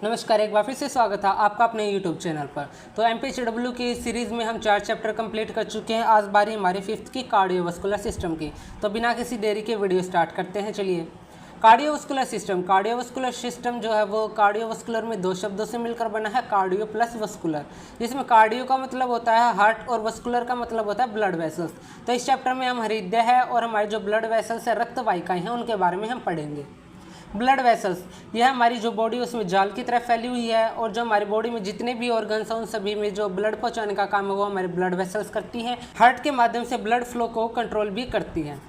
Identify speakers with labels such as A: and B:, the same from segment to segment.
A: नमस्कार, एक बार फिर से स्वागत है आपका अपने YouTube चैनल पर। तो MPHW की सीरीज़ में हम 4 चैप्टर कंप्लीट कर चुके हैं। आज बारी हमारी 5th की कार्डियोवास्कुलर सिस्टम की। तो बिना किसी देरी के वीडियो स्टार्ट करते हैं। चलिए, कार्डियोवास्कुलर सिस्टम जो है वो कार्डियोवास्कुलर में दो शब्दों से मिलकर बना है, कार्डियो प्लस वस्कुलर। जिसमें कार्डियो का मतलब होता है हार्ट और वस्कुलर का मतलब होता है ब्लड वेसल्स। तो इस चैप्टर में हम हृदय है और हमारे जो ब्लड वेसल्स है, रक्त वाहिकाएँ हैं, उनके बारे में हम पढ़ेंगे। ब्लड वेसल्स, यह हमारी जो बॉडी उसमें जाल की तरह फैली हुई है और जो हमारी बॉडी में जितने भी ऑर्गन्स हैं उन सभी में जो ब्लड पहुंचाने का काम है वो हमारे ब्लड वेसल्स करती हैं। हार्ट के माध्यम से ब्लड फ्लो को कंट्रोल भी करती हैं।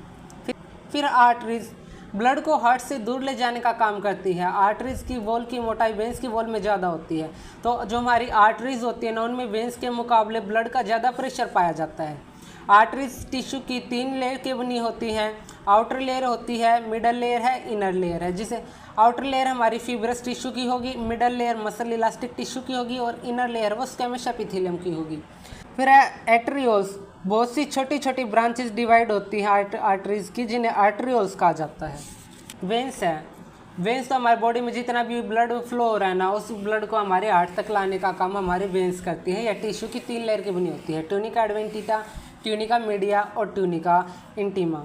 A: फिर आर्टरीज, ब्लड को हार्ट से दूर ले जाने का काम करती है। आर्टरीज की वॉल की मोटाई वेंस की वॉल में ज़्यादा होती है। तो जो हमारी आर्टरीज होती है ना, उनमें वेंस के मुकाबले ब्लड का ज़्यादा प्रेशर पाया जाता है। आर्टरीज टिश्यू की 3 लेयर की बनी होती हैं। आउटर लेयर होती है, मिडल लेयर है, इनर लेयर है। जिसे आउटर लेयर हमारी फिब्रस टिश्यू की होगी, middle layer muscle elastic tissue की होगी और इनर लेयर वो स्क्वैमस एपिथेलियम की होगी। फिर है एट्रियोल्स, बहुत सी छोटी छोटी ब्रांचेस डिवाइड होती हैं आर्टरीज की, जिन्हें आर्टरियोल्स कहा जाता है। वेंस है, वेंस तो हमारी बॉडी में जितना भी ब्लड फ्लो हो रहा है ना, उस ब्लड को हमारे हार्ट तक लाने का काम हमारे वेंस करती है। यह टिश्यू की 3 लेयर की बनी होती है, ट्यूनिका एडवेंटिटा, ट्यूनिका मीडिया और ट्यूनिका इंटीमा।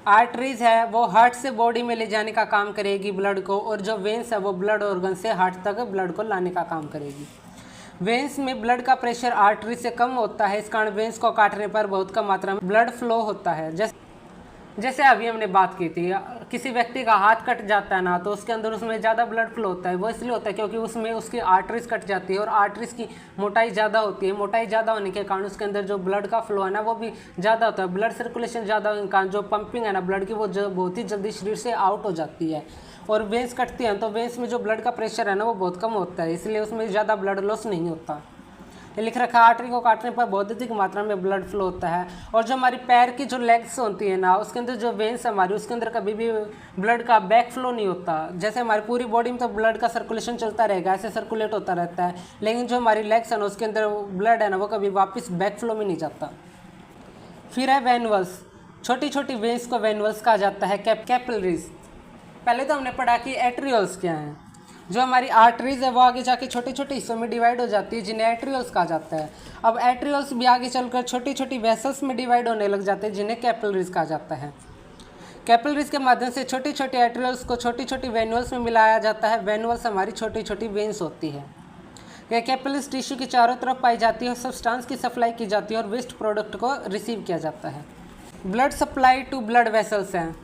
A: आर्टरीज है वो हार्ट से बॉडी में ले जाने का काम करेगी ब्लड को, और जो वेंस है वो ब्लड ऑर्गन से हार्ट तक ब्लड को लाने का काम करेगी। वेंस में ब्लड का प्रेशर आर्टरी से कम होता है, इस कारण वेंस को काटने पर बहुत कम मात्रा में ब्लड फ्लो होता है। जैसे अभी हमने बात की थी, किसी व्यक्ति का हाथ कट जाता है ना, तो उसके अंदर उसमें ज़्यादा ब्लड फ्लो होता है। वो इसलिए होता है क्योंकि उसमें उसकी आर्टरीज कट जाती है और आर्टरीज की मोटाई ज़्यादा होती है। मोटाई ज़्यादा होने के कारण उसके अंदर जो ब्लड का फ्लो है ना वो भी ज़्यादा होता है। ब्लड सर्कुलेशन ज़्यादा होने के कारण जो पंपिंग है ना ब्लड की, वो बहुत ही जल्दी शरीर से आउट हो जाती है। और वेंस कटती हैं तो वेंस में जो ब्लड का प्रेशर है ना वो बहुत कम होता है, इसलिए उसमें ज़्यादा ब्लड लॉस नहीं होता। लिख रखा है आर्टरी को काटने पर बहुत अधिक मात्रा में ब्लड फ्लो होता है। और जो हमारी पैर की जो लेग्स होती है ना, उसके अंदर जो वेंस हमारी, उसके अंदर कभी भी ब्लड का बैक फ्लो नहीं होता। जैसे हमारी पूरी बॉडी में तो ब्लड का सर्कुलेशन चलता रहेगा, ऐसे सर्कुलेट होता रहता है, लेकिन जो हमारी लेग्स है ना उसके अंदर ब्लड है ना वो कभी वापस बैक फ्लो में नहीं जाता। फिर है वेनुअल्स, छोटी छोटी वेंस को वेनुअल्स कहा जाता है। कैपिलरीज, पहले तो हमने पढ़ा कि एट्रियोल्स क्या हैं। जो हमारी आर्टरीज है वो आगे जाके छोटे छोटे हिस्सों में डिवाइड हो जाती है, जिन्हें एट्रियोल्स कहा जाता है। अब एट्रियोल्स भी आगे चलकर छोटी छोटी वेसल्स में डिवाइड होने लग जाते हैं, जिन्हें कैपिलरीज कहा जाता है। कैपिलरीज के माध्यम से छोटी छोटी एट्रियोल्स को छोटी छोटी वेनुअल्स में मिलाया जाता है। वेनुअल्स हमारी छोटी छोटी वेंस होती है। यह कैपिलरीज टिश्यू की चारों तरफ पाई जाती है और सब्सटेंस की सप्लाई की जाती है और वेस्ट प्रोडक्ट को रिसीव किया जाता है। Blood supply to blood vessels हैं।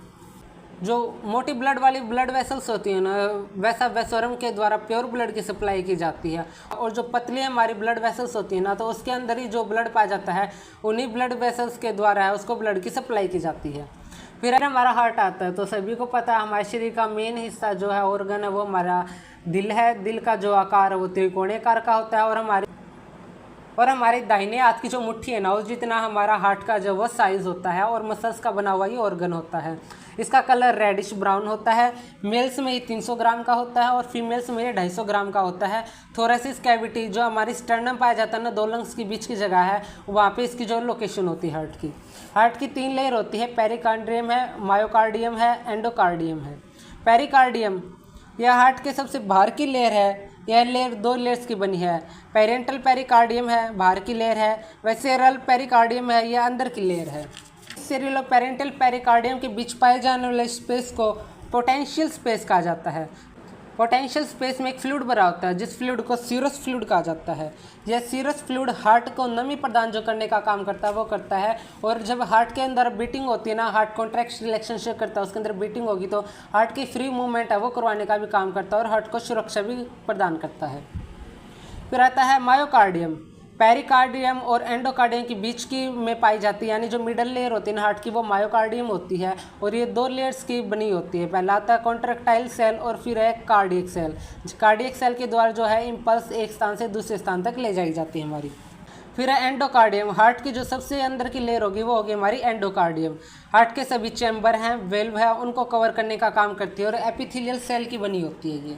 A: जो मोटी ब्लड वाली ब्लड वेसल्स होती हैं ना, वैसा वेसोरम के द्वारा प्योर ब्लड की सप्लाई की जाती है। और जो पतली हमारी ब्लड वेसल्स होती है ना, तो उसके अंदर ही जो ब्लड पाया जाता है उन्हीं ब्लड वेसल्स के द्वारा है उसको ब्लड की सप्लाई की जाती है। फिर हमारा हार्ट आता है। तो सभी को पता है हमारे शरीर का मेन हिस्सा जो है, ऑर्गन है, वो हमारा दिल है। दिल का जो आकार है वो त्रिकोणीय आकार का होता है। और हमारे दाहिने हाथ की जो मुट्ठी है ना, उस जितना हमारा हार्ट का जो वो साइज़ होता है और मसल्स का बना हुआ ये ऑर्गन होता है। इसका कलर रेडिश ब्राउन होता है। मेल्स में ये 300 ग्राम का होता है और फीमेल्स में ये 250 ग्राम का होता है। थोरेसिस कैविटी, जो हमारी स्टर्नम पाया जाता है ना, 2 लंग्स के बीच की जगह है, वहाँ पे इसकी जो लोकेशन होती है हार्ट की 3 लेयर होती है। पेरिकार्डियम है, मायोकार्डियम है, एंडोकार्डियम है। पेरिकार्डियम यह हार्ट के सबसे बाहर की लेयर है। यह लेयर 2 लेयर्स की बनी है। पेरेंटल पेरिकार्डियम है, बाहर की लेयर है। वेसेरल पेरिकार्डियम है, यह अंदर की लेयर है। सेरुलो पेरेंटल पेरिकार्डियम के बीच पाए जाने वाले स्पेस को पोटेंशियल स्पेस कहा जाता है। पोटेंशियल स्पेस में एक फ्लूइड भरा होता है, जिस फ्लूइड को सीरस फ्लूइड कहा जाता है। यह सीरस फ्लूइड हार्ट को नमी प्रदान जो करने का काम करता है वो करता है। और जब हार्ट के अंदर बीटिंग होती है ना, हार्ट कॉन्ट्रैक्शन रिलैक्सेशन करता है, उसके अंदर बीटिंग होगी तो हार्ट की फ्री मूवमेंट है वो करवाने का भी काम करता है और हार्ट को सुरक्षा भी प्रदान करता है। फिर आता है मायोकार्डियम। पेरिकार्डियम और एंडोकार्डियम के बीच की में पाई जाती है, यानी जो मिडल लेयर होती है ना हार्ट की, वो मायोकार्डियम होती है। और ये 2 लेयर्स की बनी होती है। पहला आता है कॉन्ट्रैक्टाइल सेल और फिर है कार्डियक सेल। कार्डियक सेल के द्वारा जो है इम्पल्स एक स्थान से दूसरे स्थान तक ले जाई जाती है हमारी। फिर है एंडोकार्डियम। हार्ट की जो सबसे अंदर की लेयर होगी वो होगी हमारी एंडोकार्डियम। हार्ट के सभी चैम्बर हैं, वेल्व है, उनको कवर करने का काम करती है और एपिथेलियल सेल की बनी होती है ये।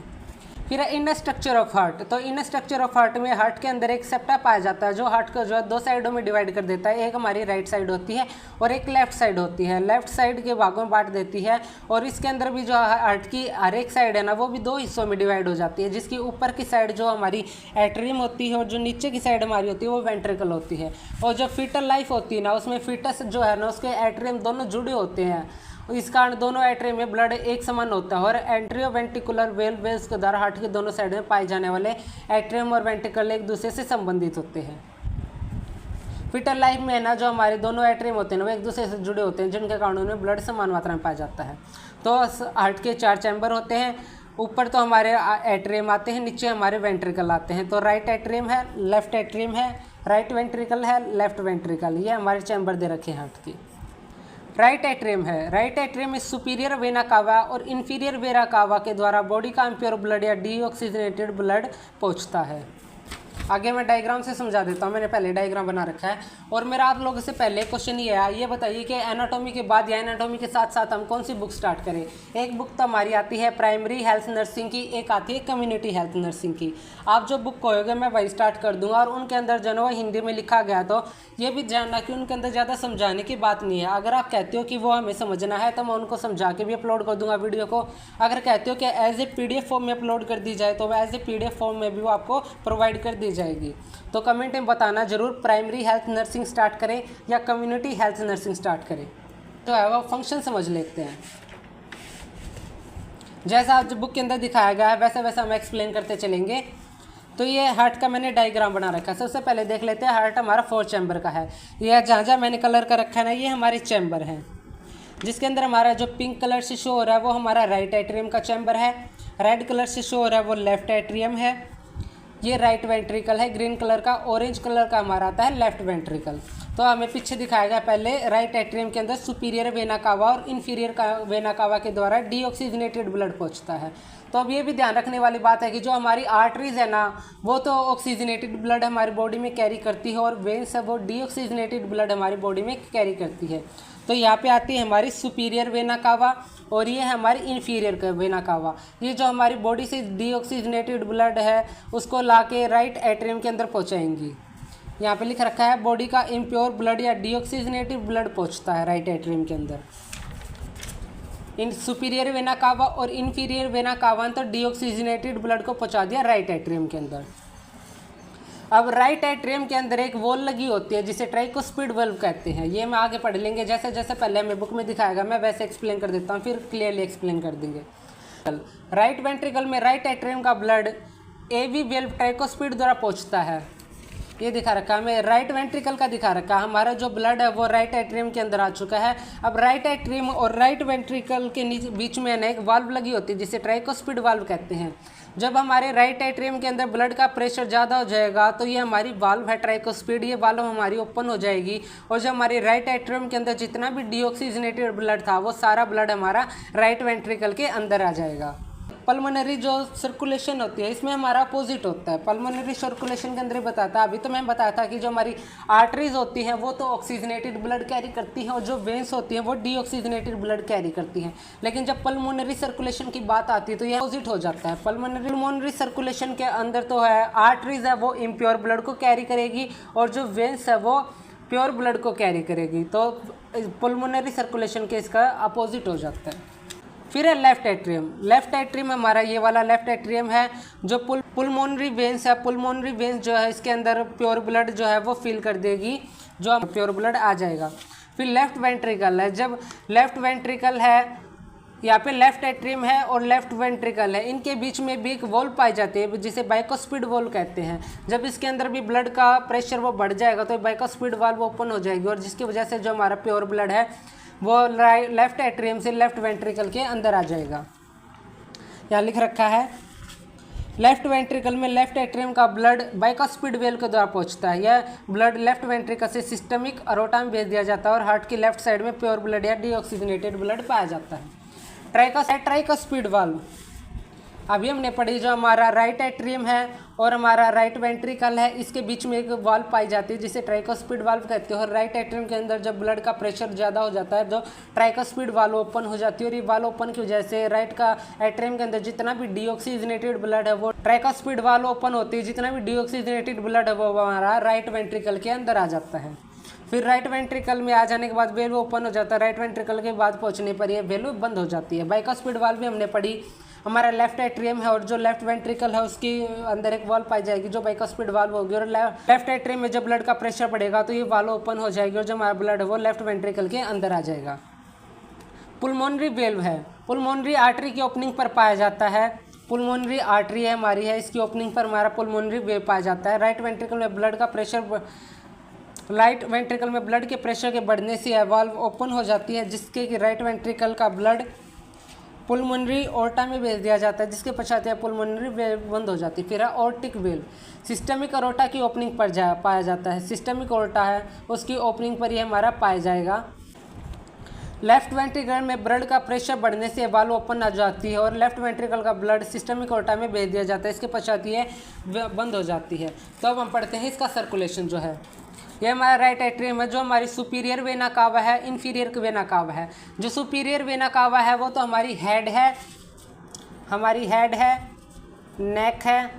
A: फिर इनर स्ट्रक्चर ऑफ हार्ट। तो इनर स्ट्रक्चर ऑफ हार्ट में हार्ट के अंदर एक सेप्टा पाया जाता है जो हार्ट को जो है दो साइडों में डिवाइड कर देता है। एक हमारी राइट साइड होती है और एक लेफ्ट साइड होती है, लेफ्ट साइड के भागों में बांट देती है। और इसके अंदर भी जो हार्ट की हर एक साइड है ना वो भी दो हिस्सों में डिवाइड हो जाती है, जिसकी ऊपर की साइड जो हमारी एट्रियम होती है और जो नीचे की साइड हमारी होती है वो वेंट्रिकल होती है। और जो फीटल लाइफ होती है ना उसमें फीटस जो है ना उसके एट्रियम दोनों जुड़े होते हैं, इस कारण दोनों एट्रियम में ब्लड एक समान होता है। और एंट्रियो वेंट्रिकुलर वेल्व्स के द्वारा हार्ट के दोनों साइड में पाए जाने वाले एट्रियम और वेंट्रिकल एक दूसरे से संबंधित होते हैं। फीटल लाइफ में ना जो हमारे दोनों एट्रियम होते हैं वो एक दूसरे से जुड़े होते हैं, जिनके कारण उनमें ब्लड समान मात्रा में पाया जाता है। तो हार्ट के 4 चैम्बर होते हैं, ऊपर तो हमारे एट्रियम आते हैं, नीचे हमारे वेंट्रिकल आते हैं। तो राइट एट्रियम है, लेफ्ट एट्रियम है, राइट वेंट्रिकल है, लेफ्ट वेंट्रिकल, ये हमारे चैम्बर दे रखे हैं हार्ट की। राइट एट्रियम है, राइट एट्रियम में सुपीरियर वेना कावा और इन्फीरियर वेना कावा के द्वारा बॉडी का इम्प्योर ब्लड या डीऑक्सीजनेटेड ब्लड पहुंचता है। आगे मैं डायग्राम से समझा देता हूँ, मैंने पहले डायग्राम बना रखा है। और मेरा आप लोगों से पहले क्वेश्चन ये है, ये बताइए कि एनाटॉमी के बाद या एनाटॉमी के साथ साथ हम कौन सी बुक स्टार्ट करें। एक बुक तो हमारी आती है प्राइमरी हेल्थ नर्सिंग की, एक आती है कम्युनिटी हेल्थ नर्सिंग की। आप जो बुक कहोगे मैं वही स्टार्ट कर दूंगा। और उनके अंदर जो है हिंदी में लिखा गया, तो ये भी जानना कि उनके अंदर ज़्यादा समझाने की बात नहीं है। अगर आप कहते हो कि वो हमें समझना है तो मैं उनको समझा के भी अपलोड कर दूंगा वीडियो को। अगर कहते हो कि एज ए PDF फॉर्म में अपलोड कर दी जाए तो एज ए PDF फॉर्म में भी वो आपको प्रोवाइड कर दी जाएगी। तो कमेंट में बताना जरूर प्राइमरी हेल्थ नर्सिंग स्टार्ट करें या कम्युनिटी हेल्थ नर्सिंग स्टार्ट करें। तो है वो फंक्शन समझ लेते हैं। जैसा आप बुक के अंदर दिखाया गया है वैसा वैसा हम एक्सप्लेन करते चलेंगे। तो ये हार्ट का मैंने डायग्राम बना रखा है। सबसे पहले देख लेते हैं हार्ट हमारा 4 चैम्बर का है। यह जहाँ जहाँ मैंने कलर का रखा है ना ये हमारे चैम्बर हैं, जिसके अंदर हमारा जो पिंक कलर से शो हो रहा है वो हमारा राइट एट्रियम का चैम्बर है, रेड कलर से शो हो रहा है वो लेफ्ट एट्रियम है, ये राइट वेंट्रिकल है, ग्रीन कलर का, ऑरेंज कलर का हमारा आता है लेफ्ट वेंट्रिकल। तो हमें पीछे दिखाया गया पहले राइट एट्रियम के अंदर सुपीरियर वेना कावा और इन्फीरियर वेना कावा के द्वारा डीऑक्सीजनेटेड ब्लड पहुंचता है। तो अब ये भी ध्यान रखने वाली बात है कि जो हमारी आर्टरीज है ना वो तो ऑक्सीजनेटेड ब्लड हमारी बॉडी में कैरी करती है और वेन्स है वो डीऑक्सीजनेटेड ब्लड हमारी बॉडी में कैरी करती है। तो यहाँ पे आती है हमारी सुपीरियर वेना कावा और ये है हमारी इन्फीरियर वेना कावा। ये जो हमारी बॉडी से डीऑक्सीजनेटेड ब्लड है उसको ला के राइट एट्रियम के अंदर पहुँचाएंगी। यहाँ पे लिख रखा है बॉडी का इम्प्योर ब्लड या डीऑक्सीजनेटेड ब्लड पहुँचता है राइट एट्रियम के अंदर। इन सुपीरियर वेना कावा और इन्फीरियर वेना कावा तो डीऑक्सीजनेटेड ब्लड को पहुँचा दिया राइट एट्रियम के अंदर। अब राइट एट्रियम के अंदर एक वॉल लगी होती है जिसे ट्राइकोस्पिड वल्व कहते हैं। ये मैं आगे पढ़ लेंगे, जैसे जैसे पहले हमें बुक में दिखाएगा मैं वैसे एक्सप्लेन कर देता हूँ, फिर क्लियरली एक्सप्लेन कर देंगे। राइट वेंट्रिकल में राइट एट्रियम का ब्लड AV वेल्व ट्राइकोस्पिड द्वारा पहुँचता है। ये दिखा रखा हमें राइट वेंट्रिकल का दिखा रखा, हमारा जो ब्लड है वो राइट एट्रियम के अंदर आ चुका है। अब राइट एट्रियम और राइट वेंट्रिकल के बीच में एक वाल्व लगी होती है जिसे ट्राइकोस्पिड वाल्व कहते हैं। जब हमारे राइट एट्रियम के अंदर ब्लड का प्रेशर ज़्यादा हो जाएगा तो ये हमारी वाल्व है ट्राइकोस्पिड, ये वाल्व हमारी ओपन हो जाएगी और जो हमारे राइट एट्रियम के अंदर जितना भी डीऑक्सीजनेटेड ब्लड था वो सारा ब्लड हमारा राइट वेंट्रिकल के अंदर आ जाएगा। पल्मोनरी जो सर्कुलेशन होती है इसमें हमारा अपोजिट होता है। पल्मोनरी सर्कुलेशन के अंदर बताता है, अभी तो मैं बताया था कि जो हमारी आर्टरीज होती हैं वो तो ऑक्सीजनेटेड ब्लड कैरी करती हैं और जो वेन्स होती हैं वो डीऑक्सीजनेटेड ब्लड कैरी करती हैं। लेकिन जब पल्मोनरी सर्कुलेशन की बात आती है तो ये अपोजिट हो जाता है। पल्मोनरी सर्कुलेशन के अंदर तो है आर्टरीज है वो इम्प्योर ब्लड को कैरी करेगी और जो वेन्स है वो प्योर ब्लड को कैरी करेगी। तो पल्मोनरी सर्कुलेशन के इसका अपोजिट हो जाता है। फिर है लेफ्ट एट्रियम। लेफ्ट एट्रियम हमारा ये वाला लेफ्ट एट्रियम है जो पुलमोनरी वेन्स है। पुलमोनरी वेन्स जो है इसके अंदर प्योर ब्लड जो है वो फिल कर देगी, जो प्योर ब्लड आ जाएगा। फिर लेफ्ट वेंट्रिकल है। जब लेफ्ट वेंट्रिकल है यहाँ पे लेफ्ट एट्रियम है और लेफ्ट वेंट्रिकल है, इनके बीच में भी एक वॉल्व पाई जाती है जिसे बाइकोस्पिड वॉल्व कहते हैं। जब इसके अंदर भी ब्लड का प्रेशर वो बढ़ जाएगा तो बाइकोस्पिड वाल्व ओपन हो जाएगी और जिसकी वजह से जो हमारा प्योर ब्लड है वो लेफ्ट एट्रियम से लेफ्ट वेंट्रिकल के अंदर आ जाएगा। यहाँ लिख रखा है लेफ्ट वेंट्रिकल में लेफ्ट एट्रियम का ब्लड बाइकोस्पिड वेल्व के द्वारा पहुंचता है। यह ब्लड लेफ्ट वेंट्रिकल से सिस्टमिक अरोटा में भेज दिया जाता है और हार्ट की लेफ्ट साइड में प्योर ब्लड या डीऑक्सीजनेटेड ब्लड पाया जाता है। ट्राइकोस्पिड वाल्व अभी हमने पढ़ी जो हमारा राइट एट्रियम है और हमारा राइट वेंट्रिकल है, इसके बीच में एक वाल्व पाई जाती है जिसे ट्राइकोस्पिड वाल्व कहते हैं। और राइट एट्रियम के अंदर जब ब्लड का प्रेशर ज़्यादा हो जाता है तो ट्राइकोस्पिड वाल्व ओपन हो जाती है, और ये वाल्व ओपन की वजह से राइट का एट्रियम के अंदर जितना भी डीऑक्सीजनेटेड ब्लड है वो ट्राइकोस्पिड वाल्व ओपन होती है, जितना भी डीऑक्सीजनेटेड ब्लड है वो हमारा राइट वेंट्रिकल के अंदर आ जाता है। फिर राइट वेंट्रिकल में आ जाने के बाद वेल्व ओपन हो जाता है, राइट वेंट्रिकल के बाद पहुंचने पर ये वेल्व बंद हो जाती है। बाइकोस्पिड वाल्व भी हमने पढ़ी, हमारा लेफ्ट एट्रियम है और जो लेफ्ट वेंट्रिकल है उसके अंदर एक वाल्व पाई जाएगी जो बाइकोस्पिड वाल्व होगी, और लेफ्ट एट्रियम में जब ब्लड का प्रेशर बढ़ेगा तो ये वाल्व ओपन हो जाएगी और जो हमारा ब्लड है वो लेफ्ट वेंट्रिकल के अंदर आ जाएगा। पुल्मोनरी वेल्व है, पुल्मोनरी आर्टरी की ओपनिंग पर पाया जाता है। पुल्मोनरी आर्टरी है हमारी है, इसकी ओपनिंग पर हमारा पुल्मोनरी वेव पाया जाता है। राइट वेंट्रिकल में ब्लड का प्रेशर राइट वेंट्रिकल में ब्लड के प्रेशर के बढ़ने से वाल्व ओपन हो जाती है, जिसके कि राइट वेंट्रिकल का ब्लड पुल्मोनरी ओर्टा में भेज दिया जाता है, जिसके पश्चात पुल्मोनरी वेव बंद हो जाती है। फिर है ऑर्टिक वेल्व, सिस्टमिक अरोटा की ओपनिंग पर पाया जाता है। सिस्टमिक अरोटा है उसकी ओपनिंग पर ये हमारा पाया जाएगा। लेफ्ट वेंट्रिकल में ब्लड का प्रेशर बढ़ने से वाल्व ओपन आ जाती है और लेफ्ट वेंट्रिकल का ब्लड सिस्टमिक अरोटा में भेज दिया जाता है, इसके पश्चात ये बंद हो जाती है। तो अब हम पढ़ते हैं इसका सर्कुलेशन जो है। ये हमारा राइट एट्रियम है जो हमारी सुपीरियर वेना कावा है, इन्फीरियर वेना कावा है। जो सुपीरियर वेना कावा है वो तो हमारी हेड है, नेक है,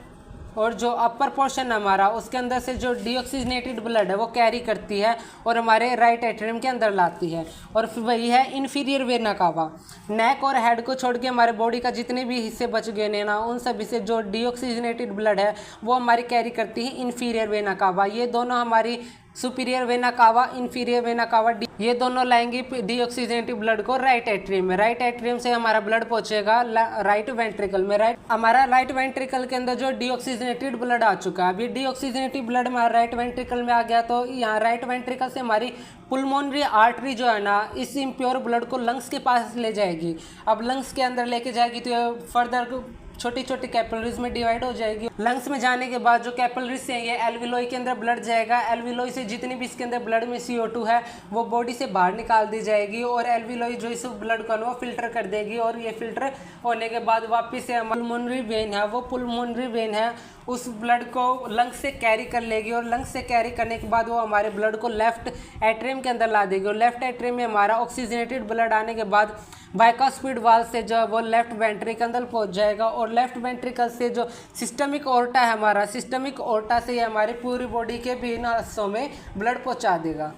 A: और जो अपर पोर्शन हमारा उसके अंदर से जो डीऑक्सीजनेटेड ब्लड है वो कैरी करती है और हमारे राइट एट्रियम के अंदर लाती है। और फिर वही है इन्फीरियर वेना कावा, नेक और हेड को छोड़ के हमारे बॉडी का जितने भी हिस्से बच गए ना उन सभी से जो डीऑक्सीजनेटेड ब्लड है वो हमारी कैरी करती है इन्फीरियर वेना कावा। ये दोनों हमारी superior vena cava, inferior vena cava, ये दोनों लाएंगे डीऑक्सीजनेटेड ब्लड को राइट एट्रियम में। राइट एट्रियम से हमारा ब्लड पहुंचेगा राइट वेंट्रिकल में। हमारा राइट वेंट्रिकल के अंदर जो डीऑक्सीजनेटेड ब्लड आ चुका है, अभी डीऑक्सीजनेटेड ब्लड हमारा राइट वेंट्रिकल में आ गया, तो यहाँ राइट वेंट्रिकल से हमारी पुल्मोनरी आर्टरी जो है ना इस इम्प्योर ब्लड को लंग्स के पास ले जाएगी। अब लंग्स के अंदर लेके जाएगी तो ये फर्दर छोटी छोटी कैपिलरीज में डिवाइड हो जाएगी। लंग्स में जाने के बाद जो कैपिलरीज है ये एल्विलोई के अंदर ब्लड जाएगा। एल्विलोई से जितनी भी इसके अंदर ब्लड में CO2 है वो बॉडी से बाहर निकाल दी जाएगी और एल्विलोई जो इस ब्लड को वो फिल्टर कर देगी, और ये फिल्टर होने के बाद वापस से पुल्मोनरी वेन है, वो पुल्मोनरी वेन है उस ब्लड को लंग्स से कैरी कर लेगी, और लंग्स से कैरी करने के बाद वो हमारे ब्लड को लेफ्ट एट्रियम के अंदर ला देगी। और लेफ्ट एट्रियम में हमारा ऑक्सीजनेटेड ब्लड आने के बाद बाइकोस्पिड वाल्व से जो वो लेफ्ट वेंट्रिकल अंदर पहुंच जाएगा, और लेफ्ट वेंट्रिकल से जो सिस्टमिक ओर्टा है हमारा, सिस्टमिक ओर्टा से ये हमारी पूरी बॉडी के भी हिस्सों में ब्लड पहुंचा देगा।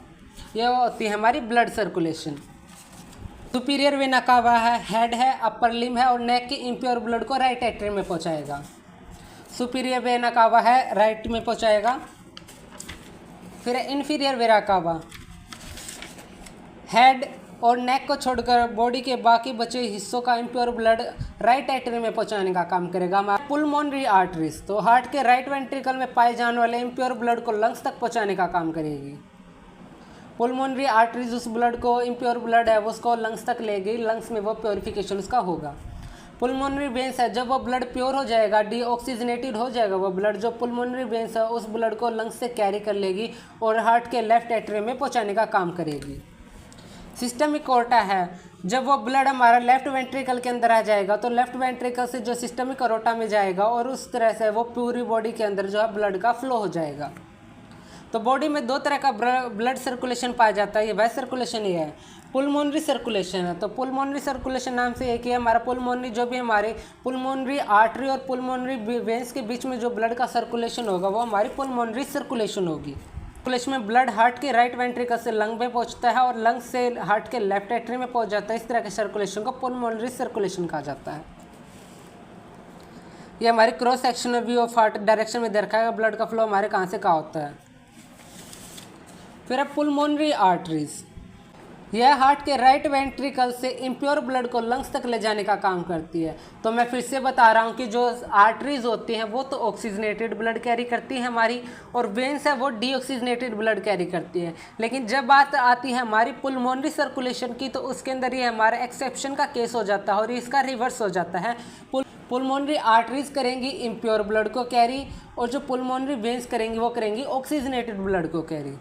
A: ये होती है हमारी blood circulation. Superior vena cava है, हेड है, अपर लिम है और नेक के इम्प्योर ब्लड को राइट एट्रियम में पहुंचाएगा। सुपीरियर वेना कावा है राइट में पहुंचाएगा। फिर इन्फीरियर वेना कावा, हेड और नेक को छोड़कर बॉडी के बाकी बचे हिस्सों का इम्प्योर ब्लड राइट एट्रियम में पहुंचाने का काम करेगा। हमारा पुल्मोनरी आर्टरीज तो हार्ट के राइट वेंट्रिकल में पाए जाने वाले इम्प्योर ब्लड को लंग्स तक पहुंचाने का काम करेगी। पुल्मोनरी आर्टरीज उस ब्लड को, इम्प्योर ब्लड है उसको लंग्स तक लेगी, लंग्स में वो प्योरिफिकेशन उसका होगा। पुल्मोनरी वेन्स है, जब वो ब्लड प्योर हो जाएगा, डीऑक्सीजनेटेड हो जाएगा वो ब्लड, जो पुल्मोनरी वेन्स है उस ब्लड को लंग्स से कैरी कर लेगी और हार्ट के लेफ्ट एट्रियम में पहुंचाने का काम करेगी। सिस्टमिक ओर्टा है, जब वो ब्लड हमारा लेफ्ट वेंट्रिकल के अंदर आ जाएगा तो लेफ्ट वेंट्रिकल से जो सिस्टमिक ओर्टा में जाएगा और उस तरह से वो पूरी बॉडी के अंदर जो है ब्लड का फ्लो हो जाएगा। तो बॉडी में दो तरह का ब्लड सर्कुलेशन पाया जाता है, ये वह सर्कुलेशन ही है, पुल्मोनरी सर्कुलेशन है। तो पुल्मोनरी सर्कुलेशन नाम से एक ही है हमारा पुल्मोनरी, जो भी हमारे पुल्मोनरी आर्टरी और पुल्मोनरी वेन्स के बीच में जो ब्लड का सर्कुलेशन होगा वो हमारी पुल्मोनरी सर्कुलेशन होगी। सर्कुलेशन में ब्लड हार्ट के राइट वेंट्रिकल से लंग में पहुंचता है और लंग से हार्ट के लेफ्ट एट्रियम में पहुंच जाता है। इस तरह के सर्कुलेशन को पुल्मोनरी सर्कुलेशन कहा जाता है। ये हमारी cross sectional view of heart direction में दिखाएगा ब्लड का फ्लो हमारे कहाँ से कहाँ होता है। फिर अब पुल्मोनरी आर्टरीज, यह हार्ट के राइट वेंट्रिकल से इम्प्योर ब्लड को लंग्स तक ले जाने का काम करती है। तो मैं फिर से बता रहा हूँ कि जो आर्टरीज होती हैं वो तो ऑक्सीजनेटेड ब्लड कैरी करती है हमारी, और वेन्स है वो डीऑक्सीजनेटेड ब्लड कैरी करती है। लेकिन जब बात आती है हमारी पुल्मोनरी सर्कुलेशन की तो उसके अंदर ये हमारा एक्सेप्शन का केस हो जाता है और इसका रिवर्स हो जाता है। पुल्मोनरी आर्टरीज करेंगी इम्प्योर ब्लड को कैरी और जो पुल्मोनरी वेन्स करेंगी वो करेंगी ऑक्सीजनेटेड ब्लड को कैरी।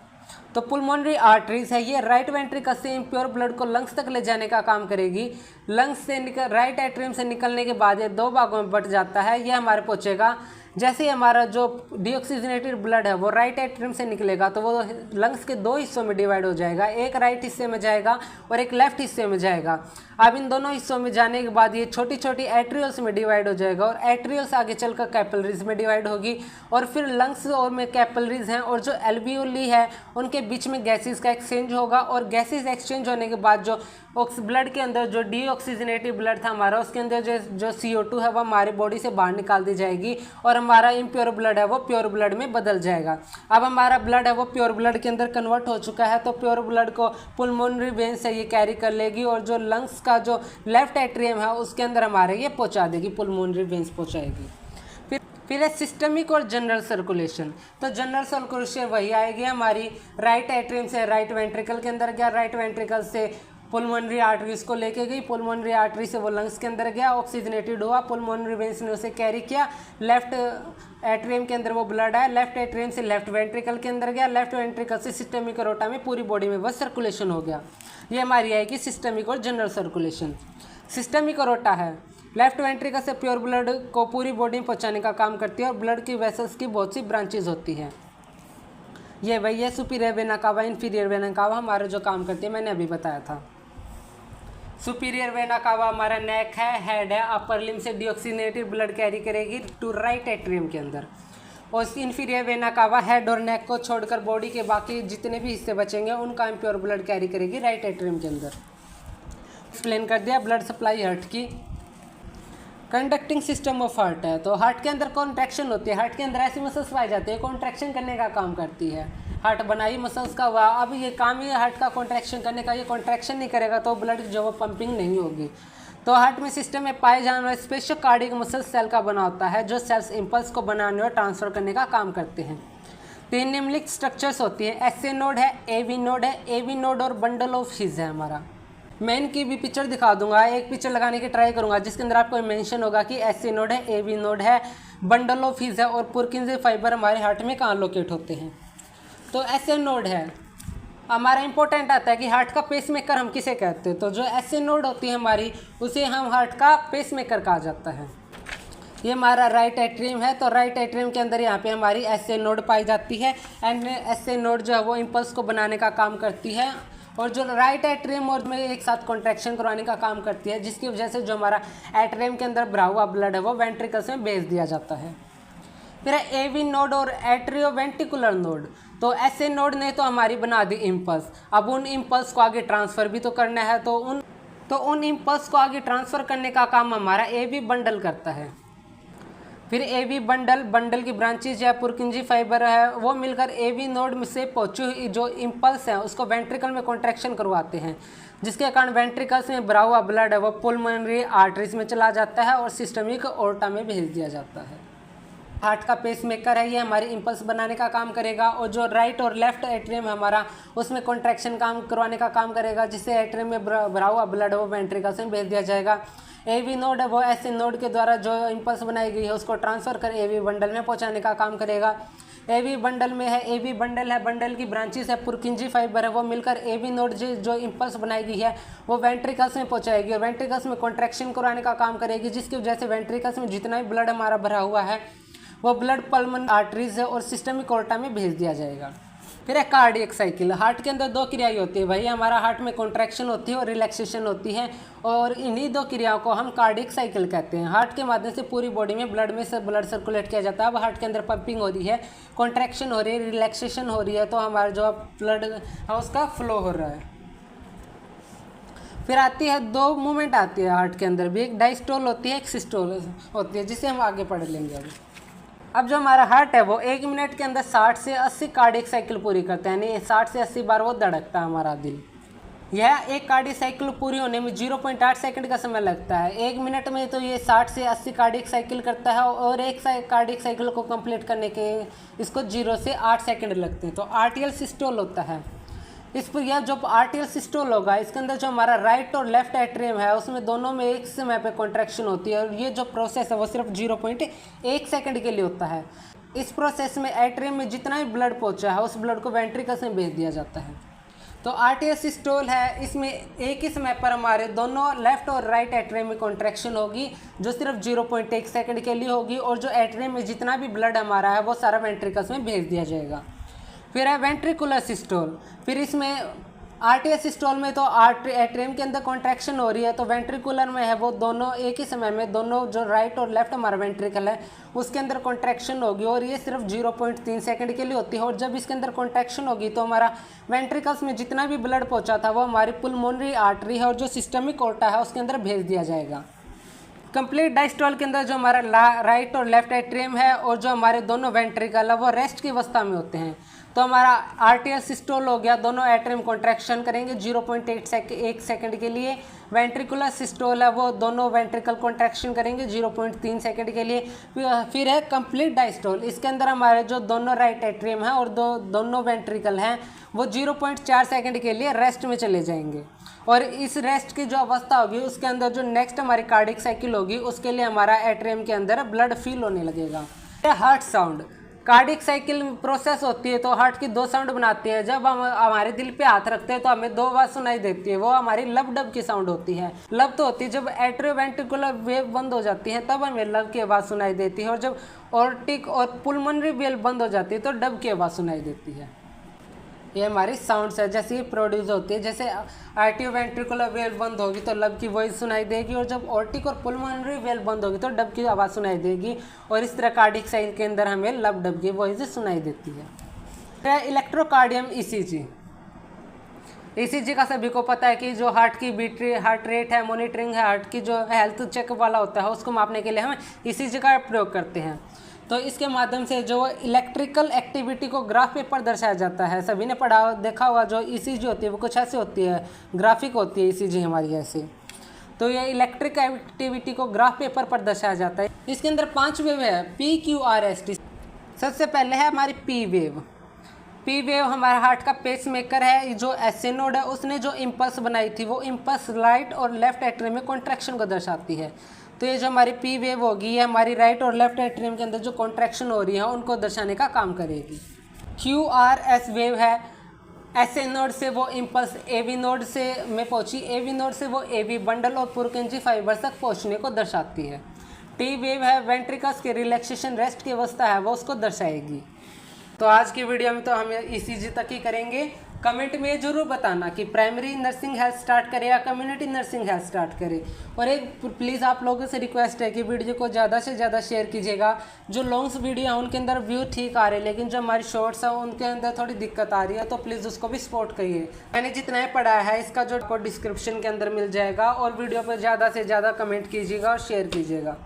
A: तो पुल्मोनरी आर्टरीज है ये राइट वेंट्रिकल से इम्प्योर ब्लड को लंग्स तक ले जाने का काम करेगी। लंग्स से निकल राइट एट्रियम से निकलने के बाद ये दो भागों में बट जाता है। ये हमारे पहुँचेगा, जैसे ही हमारा जो डीऑक्सीजनेटेड ब्लड है वो राइट एट्रियम से निकलेगा तो वो लंग्स के दो हिस्सों में डिवाइड हो जाएगा, एक राइट हिस्से में जाएगा और एक लेफ्ट हिस्से में जाएगा। अब इन दोनों हिस्सों में जाने के बाद ये छोटी छोटी एट्रियल्स में डिवाइड हो जाएगा और एट्रियल्स आगे चलकर कैपिलरीज में डिवाइड होगी और फिर लंग्स और में कैपिलरीज हैं और जो एल्वियोली है उनके बीच में गैसेस का एक्सचेंज होगा और गैसेस एक्सचेंज होने के बाद जो ब्लड के अंदर जो डीऑक्सीजनेटेड ब्लड था हमारा उसके अंदर जो CO2 है वो हमारी बॉडी से बाहर निकाल दी जाएगी और हमारा इम्प्योर ब्लड है वो प्योर ब्लड में बदल जाएगा। अब हमारा ब्लड है वो प्योर ब्लड के अंदर कन्वर्ट हो चुका है तो प्योर ब्लड को पुल्मोनरी वेन से ये कैरी कर लेगी और जो लंग्स का जो लेफ्ट एट्रियम है उसके अंदर हमारे ये पहुंचा देगी, पुल्मोनरी वेन्स पहुंचाएगी। फिर है सिस्टमिक और जनरल सर्कुलेशन। तो जनरल सर्कुलेशन वही आएगी हमारी राइट एट्रियम से राइट वेंट्रिकल के अंदर गया, राइट वेंट्रिकल से पुल्मोनरी आर्टरीज को लेके गई, पुल्मोनरी आर्टरी से वो लंग्स के अंदर गया, ऑक्सीजनेटेड हुआ, पुल्मोनरी वेन्स ने उसे कैरी किया, लेफ्ट एट्रियम के अंदर वो ब्लड आया, लेफ्ट एट्रियम से लेफ्ट वेंट्रिकल के अंदर गया, लेफ्ट वेंट्रिकल से सिस्टमिक एरोटा में पूरी बॉडी में वो सर्कुलेशन हो गया। ये हमारी आएगी सिस्टमिक और जनरल सर्कुलेशन। सिस्टमिक एरोटा है लेफ्ट वेंट्रिकल से प्योर ब्लड को पूरी बॉडी में पहुंचाने का काम करती है और ब्लड की वेसल्स की बहुत सी ब्रांचेज होती है। ये वही है superior vena cava, inferior vena cava हमारे जो काम करती है मैंने अभी बताया था। सुपीरियर वेना कावा हमारा नेक है, हेड है, अपर लिम से डीऑक्सीजनेटेड ब्लड कैरी करेगी टू राइट एट्रियम के अंदर और इन्फीरियर वेना कावा हेड और नेक को छोड़कर बॉडी के बाकी जितने भी हिस्से बचेंगे उनका इम्प्योर ब्लड कैरी करेगी राइट एट्रियम के अंदर। एक्सप्लेन कर दिया ब्लड सप्लाई हार्ट की। कंडक्टिंग सिस्टम ऑफ हार्ट है तो हार्ट के अंदर कॉन्ट्रैक्शन होती है, हार्ट के अंदर ऐसी मसल्स पाई जाती है कॉन्ट्रैक्शन करने का काम करती है। हार्ट बनाई मसल्स का हुआ, अब ये काम ही हार्ट का कॉन्ट्रैक्शन करने का, ये कॉन्ट्रैक्शन नहीं करेगा तो ब्लड जो वो पंपिंग नहीं होगी। तो हार्ट में सिस्टम में पाए जाने वाले स्पेशल कार्डियक मसल सेल का बना होता है जो सेल्स इंपल्स को बनाने और ट्रांसफर करने का काम करते हैं। तीन निम्नलिखित स्ट्रक्चर्स होती है, एसए नोड है, एवी नोड है, एवी नोड और बंडल ऑफ हिज है हमारा। मैं इनकी भी पिक्चर दिखा दूंगा, एक पिक्चर लगाने की ट्राई करूंगा जिसके अंदर आपको मेंशन होगा कि एसए नोड है, एवी नोड है, बंडल ऑफ हिज है और पुरकिंजे फाइबर हमारे हार्ट में कहाँ लोकेट होते हैं। तो एसए नोड है हमारा इंपॉर्टेंट आता है कि हार्ट का पेसमेकर हम किसे कहते हैं। तो जो एसए नोड होती है हमारी उसे हम हार्ट का पेसमेकर कहा जाता है। ये हमारा राइट एट्रियम है तो राइट एट्रियम के अंदर यहाँ पे हमारी एसए नोड पाई जाती है एंड एसए नोड जो है वो इम्पल्स को बनाने का काम करती है और जो राइट एट्रियम और में एक साथ कॉन्ट्रैक्शन करवाने का काम करती है जिसकी वजह से जो हमारा एट्रियम के अंदर भरा हुआ ब्लड है वो वेंट्रिकल्स में भेज दिया जाता है। फिर है एवी नोड और एट्रियोवेंट्रिकुलर नोड। तो एसए नोड ने तो हमारी बना दी इम्पल्स, अब उन इम्पल्स को आगे ट्रांसफ़र भी तो करना है तो उन इम्पल्स को आगे ट्रांसफ़र करने का काम हमारा एवी बंडल करता है। फिर एवी बंडल की ब्रांचेज या पुरकिंजी फाइबर है वो मिलकर एवी नोड से पहुंची हुई जो इम्पल्स है उसको वेंट्रिकल में कॉन्ट्रैक्शन करवाते हैं जिसके कारण वेंट्रिकल्स में भरा हुआ ब्लड है वो पुल्मोनरी आर्टरीज में चला जाता है और सिस्टमिक एओर्टा में भेज दिया जाता है। हार्ट का पेसमेकर है ये हमारी इम्पल्स बनाने का काम करेगा और जो राइट और लेफ्ट एट्रियम हमारा उसमें कॉन्ट्रैक्शन काम करवाने का काम करेगा जिससे एट्रियम में भरा हुआ ब्लड है वो वेंट्रिकल्स में भेज दिया जाएगा। एवी नोड है वो ऐसे नोड के द्वारा जो इम्पल्स बनाई गई है उसको ट्रांसफ़र कर एवी बंडल में पहुंचाने का काम करेगा। एवी बंडल में है एवी बंडल है, बंडल की ब्रांचेस है पुरकिंजी फाइबर है वो मिलकर एवी नोड जो इम्पल्स बनाई गई है वो वेंट्रिकल्स में पहुंचाएगी और वेंट्रिकल्स में कॉन्ट्रैक्शन करवाने का काम करेगी जिसकी वजह से वेंट्रिकल्स में जितना भी ब्लड हमारा भरा हुआ है वो ब्लड पल्मन आर्टरीज है और सिस्टमिक एओर्टा में भेज दिया जाएगा। फिर है कार्डियक साइकिल। हार्ट के अंदर दो क्रियाएं होती है भाई, हमारा हार्ट में कॉन्ट्रैक्शन होती है और रिलैक्सेशन होती है और इन्हीं दो क्रियाओं को हम कार्डियक साइकिल कहते हैं। हार्ट के माध्यम से पूरी बॉडी में ब्लड सर्कुलेट किया जाता है। अब हार्ट के अंदर पंपिंग हो रही है, कॉन्ट्रैक्शन हो रही है, रिलैक्सेशन हो रही है तो हमारा जो ब्लड है उसका फ्लो हो रहा है। फिर आती है दो मूवमेंट आती है हार्ट के अंदर भी, एक डायस्टोल होती है एक सिस्टोल होती है जिसे हम आगे पढ़ लेंगे अभी। अब जो हमारा हार्ट है वो 1 मिनट के अंदर 60 से 80 कार्डियक साइकिल पूरी करता है, यानी 60 से 80 बार वो धड़कता है हमारा दिल। यह एक कार्डियक साइकिल पूरी होने में 0.8 सेकंड का समय लगता है। 1 मिनट में तो ये 60 से 80 कार्डियक साइकिल करता है और एक कार्डियक साइकिल को कंप्लीट करने के इसको 0 से 8 सेकंड लगते हैं। तो आर्टियल सिस्टोल होता है। इस पर यह जो आर्टियल सिस्टोल होगा, इसके अंदर जो हमारा राइट और लेफ्ट एट्रियम है उसमें दोनों में एक समय पे कॉन्ट्रैक्शन होती है और ये जो प्रोसेस है वो सिर्फ 0.1 सेकंड के लिए होता है। इस प्रोसेस में एट्रियम में जितना भी ब्लड पहुंचा है उस ब्लड को वेंट्रिकल्स में भेज दिया जाता है। तो आर्टियल सिस्टोल है, इसमें एक ही समय पर हमारे दोनों लेफ्ट और राइट एट्रियम में कॉन्ट्रैक्शन होगी जो सिर्फ 0.1 सेकंड के लिए होगी और जो एट्रियम में जितना भी ब्लड हमारा है वो सारा वेंट्रिकल्स में भेज दिया जाएगा। फिर है वेंट्रिकुलर सिस्टोल। फिर इसमें आर्टियल सिस्टोल में तो एट्रियम के अंदर कॉन्ट्रैक्शन हो रही है, तो वेंट्रिकुलर में है वो दोनों एक ही समय में दोनों जो राइट और लेफ्ट हमारा वेंट्रिकल है उसके अंदर कॉन्ट्रैक्शन होगी और ये सिर्फ 0.3 सेकंड के लिए होती है। और जब इसके अंदर कॉन्ट्रैक्शन होगी तो हमारा वेंट्रिकल्स में जितना भी ब्लड पहुंचा था वो हमारी पुल्मोनरी आर्टरी है और जो सिस्टमिक ओर्टा है उसके अंदर भेज दिया जाएगा। कंप्लीट डायस्टोल के अंदर जो हमारा राइट और लेफ्ट एट्रियम है और जो हमारे दोनों वेंट्रिकल है वो रेस्ट की अवस्था में होते हैं। तो हमारा आर्टियल सिस्टोल हो गया, दोनों एट्रियम कॉन्ट्रैक्शन करेंगे 0.1 सेकंड के लिए। वेंट्रिकुलर सिस्टोल है वो दोनों वेंट्रिकल कॉन्ट्रैक्शन करेंगे 0.3 सेकंड के लिए। फिर है कंप्लीट डायस्टोल। इसके अंदर हमारे जो दोनों राइट एट्रियम है और दोनों वेंट्रिकल हैं वो 0.4 सेकंड के लिए रेस्ट में चले जाएंगे। और इस रेस्ट की जो अवस्था होगी उसके अंदर जो नेक्स्ट हमारी कार्डिक साइकिल होगी उसके लिए हमारा एट्रियम के अंदर ब्लड फील होने लगेगा। Heart sound. Cardiac cycle process होती है तो हार्ट की दो साउंड बनाती है। जब हम हमारे दिल पे हाथ रखते हैं तो हमें दो आवाज सुनाई देती है, वो हमारी लब डब की साउंड होती है। लब तो होती है जब एट्रियोवेंट्रिकुलर वेव बंद हो जाती है तब हमें लब की आवाज़ सुनाई देती है, और जब ऑर्टिक और पुल्मोनरी वेव बंद हो जाती है तो डब की आवाज़ सुनाई देती है। ये हमारी साउंड्स है जैसे ये प्रोड्यूस होती है। जैसे आर्टियोवेंट्रिकुलर वेव बंद होगी तो लब की वॉइस सुनाई देगी, और जब ऑर्टिक और पुल्मोनरी वेव बंद होगी तो डब की आवाज़ सुनाई देगी, और इस तरह कार्डिक साइकिल के अंदर हमें लब डब की वॉइस सुनाई देती है। इलेक्ट्रोकार्डियम ईसीजी। ईसीजी का सभी को पता है कि जो हार्ट की बीट हार्ट रेट है, मॉनिटरिंग है, हार्ट की जो हेल्थ चेकअप वाला होता है उसको मापने के लिए हम ईसीजी का प्रयोग करते हैं। तो इसके माध्यम से जो इलेक्ट्रिकल एक्टिविटी को ग्राफ पेपर दर्शाया जाता है। सभी ने पढ़ा देखा होगा जो ईसीजी होती है वो कुछ ऐसे होती है, ग्राफिक होती है ईसीजी हमारी ऐसे। तो ये इलेक्ट्रिक एक्टिविटी को ग्राफ पेपर पर दर्शाया जाता है। इसके अंदर 5 वेव है PQRST। सबसे पहले है हमारी पी वेव। पी वेव हमारे हार्ट का पेस मेकर है। जो एसए नोड है उसने जो इम्पल्स बनाई थी वो इम्पल्स राइट और लेफ्ट एट्रियम में कॉन्ट्रैक्शन को दर्शाती है। तो ये जो हमारी पी वेव होगी ये हमारी राइट और लेफ्ट एट्रियम के अंदर जो कॉन्ट्रैक्शन हो रही है उनको दर्शाने का काम करेगी। QRS वेव है, एसए नोड से वो इम्पल्स एवी नोड से में पहुंची, एवी नोड से वो एवी बंडल और पुरकिंजी फाइबर तक पहुंचने को दर्शाती है। टी वेव है, वेंट्रिकल्स के रिलैक्सेशन रेस्ट की अवस्था है वो उसको दर्शाएगी। तो आज की वीडियो में तो हम ईसीजी तक ही करेंगे। कमेंट में ये जरूर बताना कि प्राइमरी नर्सिंग हेल्थ स्टार्ट करें या कम्युनिटी नर्सिंग हेल्थ स्टार्ट करें। और एक प्लीज़ आप लोगों से रिक्वेस्ट है कि वीडियो को ज़्यादा से ज़्यादा शेयर कीजिएगा। जो लॉन्ग्स वीडियो हैं उनके अंदर व्यू ठीक आ रहे हैं, लेकिन जो हमारी शॉर्ट्स हैं उनके अंदर थोड़ी दिक्कत आ रही है, तो प्लीज़ उसको भी सपोर्ट करिए। मैंने जितना ही पढ़ा है इसका जो डिस्क्रिप्शन के अंदर मिल जाएगा, और वीडियो पर ज़्यादा से ज़्यादा कमेंट कीजिएगा और शेयर कीजिएगा।